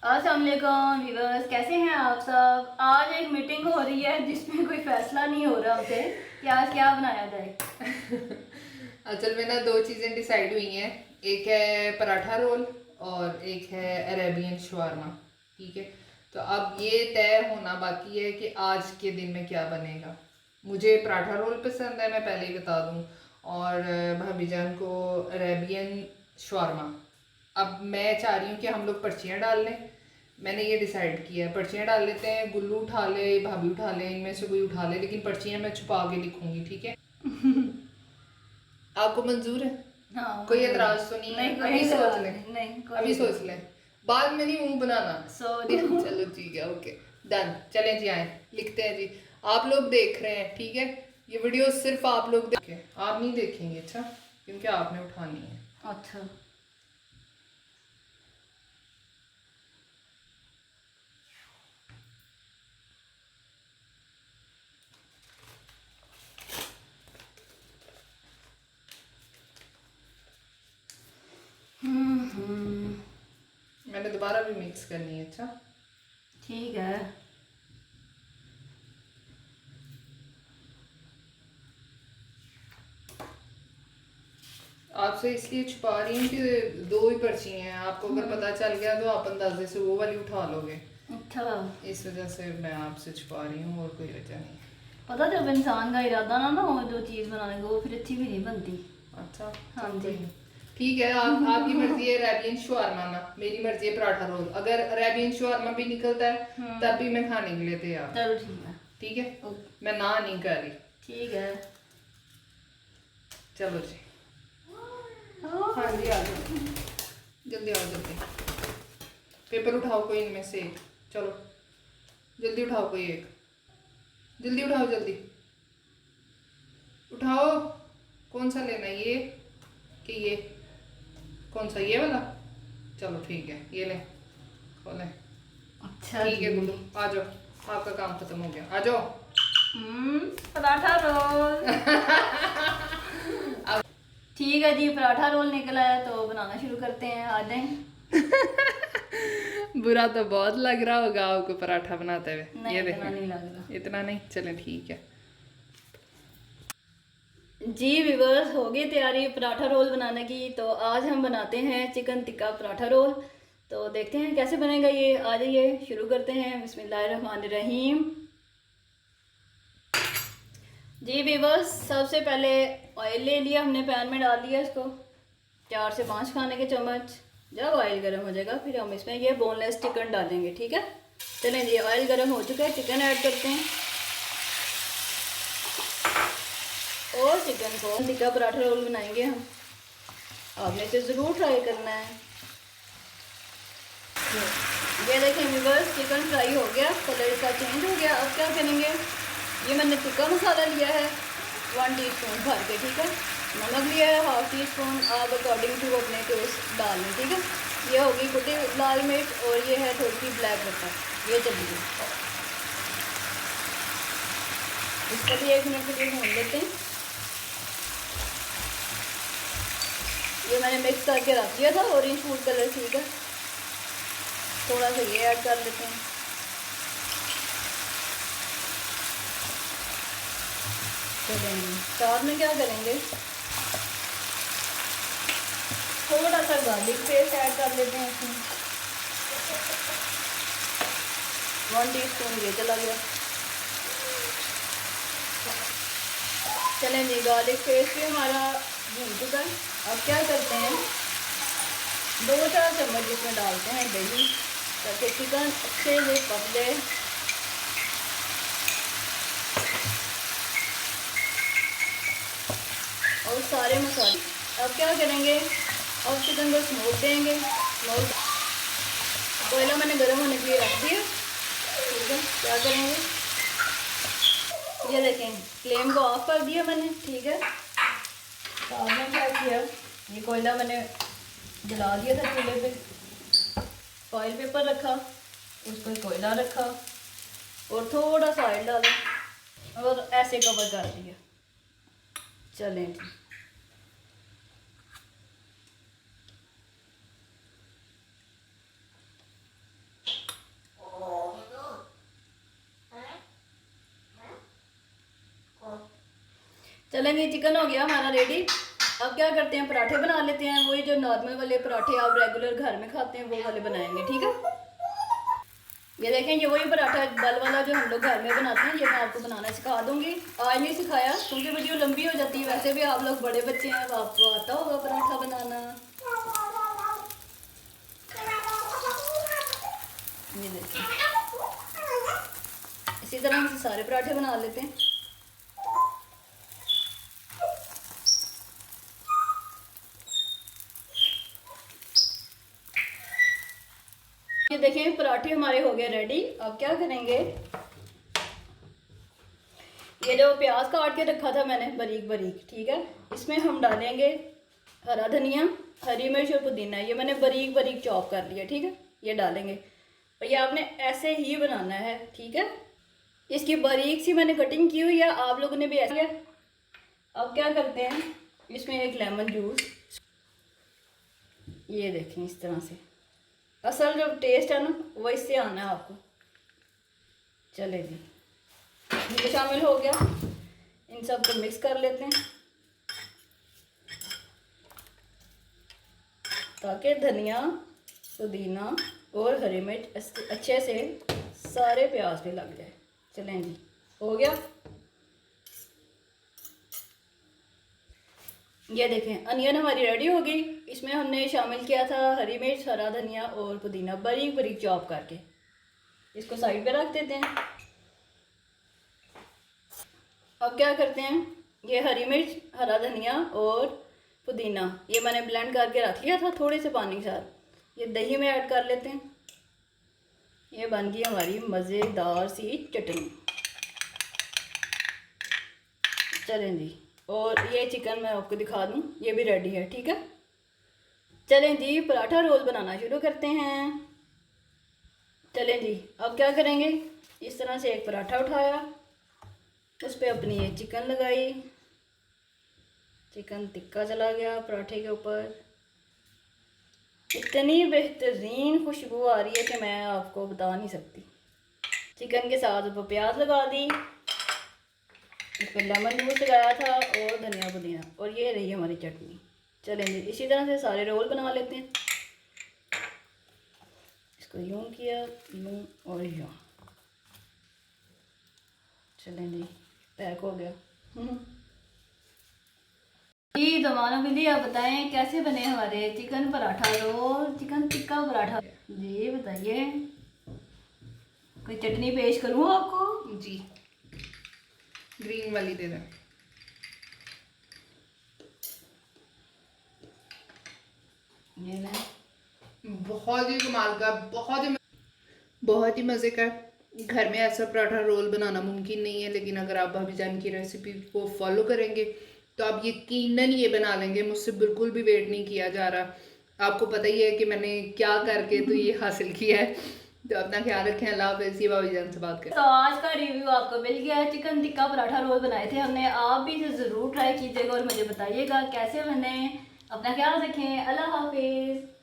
अस्सलाम वालेकुम व्यूअर्स, कैसे हैं आप सब। आज एक मीटिंग हो रही है जिसमें कोई फैसला नहीं हो रहा हमसे कि आज क्या बनाया जाए। असल में ना दो चीज़ें डिसाइड हुई हैं। एक है पराठा रोल और एक है अरेबियन शवारमा। ठीक है, तो अब ये तय होना बाकी है कि आज के दिन में क्या बनेगा। मुझे पराठा रोल पसंद है, मैं पहले ही बता दूं, और भाभी जान को अरेबियन शवारमा। अब मैं चाह रही हूँ कि हम लोग पर्चियाँ डाल लें। मैंने ये डिसाइड किया है, पर्चियाँ डाल लेते हैं। गुल्लू उठा ले, भाभी उठा ले, इनमें से कोई उठा ले, लेकिन पर्चियाँ मैं छुपा के लिखूंगी। ठीक है, आपको मंजूर है? हाँ, कोई एतराज तो नहीं है? नहीं, कोई अभी सोच एतराज लें, नहीं, कोई अभी सोच एतराज लें, बाद में नहीं मुंह बनाना। नहीं। चलो ठीक है, ओके डन। चलें जी, आए लिखते हैं जी। आप लोग देख रहे हैं, ठीक है, ये वीडियो सिर्फ आप लोग देखें, आप नहीं देखेंगे, अच्छा, क्योंकि आपने उठानी है। अच्छा, मैंने दोबारा भी मिक्स करनी है, अच्छा। ठीक है। आपसे इसलिए छुपा रही हूँ कि दो ही पर्ची हैं, आपको अगर पता चल गया तो आप अंदाजे से वो वाली उठा लोगे। अच्छा, इस वजह से मैं आपसे छुपा रही हूँ, और कोई वजह नहीं। पता जब इंसान का इरादा ना हो जो चीज़ बनाने को, वो फिर अच्छी भी नहीं बनती। अच्छा, हाँ चलो जी। कोई नहीं। ठीक है, आपकी मर्जी है अरेबियन शवारमा ना, मेरी मर्जी है पराठा रोल। अगर अरेबियन शवारमा भी निकलता है तब भी मैं खाने के लिए तैयार। चलो ठीक है। ठीक है, ओके, मैं ना नहीं कर रही। ठीक है। चलो जी, हाँ जी, आ जाओ, जल्दी आओ जल्दी। पेपर उठाओ कोई इनमें से एक। चलो जल्दी उठाओ कोई एक, जल्दी उठाओ जल्दी उठाओ। कौन सा लेना है, ये कि ये? कौन सा, ये वाला? चलो ठीक है, ये लें, खोलें। अच्छा ठीक है जी। गुल्लू, आ जाओ, आपका काम खत्म हो गया, आ जाओ। पराठा रोल। ठीक है जी, पराठा रोल निकला है तो बनाना शुरू करते हैं। आ जाएं। बुरा तो बहुत लग रहा होगा आपको पराठा बनाते हुए, नहीं, ये इतना नहीं लग देखें। इतना नहीं, चलें ठीक है। रहा जी। व्यूअर्स, हो गई तैयारी पराठा रोल बनाने की, तो आज हम बनाते हैं चिकन टिक्का पराठा रोल। तो देखते हैं कैसे बनेगा ये। आ जाइए, शुरू करते हैं। बिस्मिल्लाहिर्रहमानिर्रहीम। जी व्यूअर्स, सबसे पहले ऑयल ले लिया हमने, पैन में डाल दिया इसको 4 से 5 खाने के चम्मच। जब ऑयल गर्म हो जाएगा फिर हम इसमें ये बोनलेस चिकन डालेंगे। ठीक है, चलें जी, ऑयल गर्म हो चुका है, चिकन ऐड करते हैं। और चिकन को टिक्का पराठा रोल बनाएंगे हम। आपने इसे ज़रूर ट्राई करना है। ये देखें व्यूअर्स, चिकन फ्राई हो गया, कलर इसका चेंज हो गया। अब क्या करेंगे, ये मैंने टिक्का मसाला लिया है 1 टीस्पून भर के। ठीक है, नमक लिया है 1/2 टीस्पून, आप अकॉर्डिंग टू अपने टेस्ट डाल लें। ठीक है, ये होगी कुटी लाल मिर्च, और ये है थोड़ी सी ब्लैक पेपर। ये चलिए इसका भी 1 मिनट के लिए भून लेते हैं। ये मैंने मिक्स करके रख दिया था ऑरेंज फूड कलर। ठीक है, थोड़ा सा ये ऐड कर लेते हैं। चलेंगे, साथ में क्या करेंगे, थोड़ा सा गार्लिक पेस्ट ऐड कर लेते हैं इसमें। 1 टीस्पून ये चला गया। चलें जी, गार्लिक पेस्ट भी हमारा भून चुका है। अब क्या करते हैं, 2-4 चम्मच इसमें डालते हैं दही, ताकि चिकन अच्छे से पक जाए। और सारे मसाले। अब क्या करेंगे, अब चिकन को स्मोक देंगे। स्मोक कोयला मैंने गर्म होने के लिए रख दिया। ठीक है, क्या करेंगे, ये देखें, फ्लेम को ऑफ कर दिया मैंने। ठीक है, तो आपने क्या किया, ये कोयला मैंने जला दिया था चूल्हे पे, फॉइल पेपर रखा, उस पर कोयला रखा और थोड़ा सा ऑयल डाला और ऐसे कवर कर दिया। चलें जी, चलें जी, चिकन हो गया हमारा रेडी। अब क्या करते हैं, पराठे बना लेते हैं। वही जो नॉर्मल वाले पराठे आप रेगुलर घर में खाते हैं वो वाले बनाएंगे, ठीक है। ये देखें, ये वही पराठा बल वाला जो हम लोग घर में बनाते हैं, ये मैं आपको बनाना सिखा दूंगी। आज नहीं सिखाया क्योंकि वीडियो लंबी हो जाती है। वैसे भी आप लोग बड़े बच्चे हैं, आपको आता होगा पराठा बनाना। ये देखिए, इसी तरह से सारे पराठे बना लेते हैं। ये देखें, पराठे हमारे हो गए रेडी। अब क्या करेंगे, ये जो प्याज काट के रखा था मैंने बारीक बारीक, ठीक है, इसमें हम डालेंगे हरा धनिया, हरी मिर्च और पुदीना। ये मैंने बारीक बारीक चॉप कर लिया, ठीक है। ये डालेंगे और ये आपने ऐसे ही बनाना है, ठीक है। इसकी बारीक सी मैंने कटिंग की हुई है, आप लोगों ने भी ऐसे। अब क्या करते हैं, इसमें एक लेमन जूस, ये देखें इस तरह से। असल जो टेस्ट है ना वो इससे आना है आपको। चले जी, ये शामिल हो गया। इन सब को मिक्स कर लेते हैं ताकि धनिया, पुदीना और हरी मिर्च अच्छे से सारे प्याज पे लग जाए। चलें जी, हो गया। ये देखें, अनियन हमारी रेडी हो गई। इसमें हमने शामिल किया था हरी मिर्च, हरा धनिया और पुदीना बारीक बारीक चॉप करके। इसको साइड पे रख देते हैं। अब क्या करते हैं, ये हरी मिर्च, हरा धनिया और पुदीना ये मैंने ब्लेंड करके रख लिया था थोड़े से पानी के साथ। ये दही में ऐड कर लेते हैं। ये बन गई हमारी मज़ेदार सी चटनी। चलें जी, और ये चिकन मैं आपको दिखा दूँ, ये भी रेडी है, ठीक है। चलें जी, पराठा रोल बनाना शुरू करते हैं। चलें जी, अब क्या करेंगे, इस तरह से एक पराठा उठाया, उस पर अपनी ये चिकन लगाई, चिकन टिक्का चला गया पराठे के ऊपर। इतनी बेहतरीन खुशबू आ रही है कि मैं आपको बता नहीं सकती। चिकन के साथ ऊपर प्याज लगा दी, इस पर लेमन जूस लगाया था और धनिया पुदीना, और ये रही हमारी चटनी। चलें जी, इसी तरह से सारे रोल बना लेते हैं। इसको यूँ किया, यूँ और यूँ। चलें जी, पैक हो गया। जी जमाना बिल्ली, आप बताएं कैसे बने हमारे chicken paratha roll, chicken tikka paratha. जी बताइए, कोई चटनी पेश करूँ आपको? जी, ग्रीन वाली दे दें। ये ना बहुत ही कमाल का, बहुत ही मज़े का। घर में ऐसा पराठा रोल बनाना मुमकिन नहीं है, लेकिन अगर आप भाभी जान की रेसिपी को फॉलो करेंगे तो आप यकीनन ये बना लेंगे। मुझसे बिल्कुल भी वेट नहीं किया जा रहा। आपको पता ही है कि मैंने क्या करके तो ये हासिल किया है। तो अपना ख्याल रखें। अल्लाह हाफ़िज़। ये भाभी जान से बात करें। तो आज का रिव्यू आपको मिल गया है। चिकन टिक्का पराठा रोल बनाए थे हमने, आप भी इसे ज़रूर ट्राई कीजिएगा और मुझे बताइएगा कैसे बने। अपना ख्याल रखें। अल्लाह हाफिज़।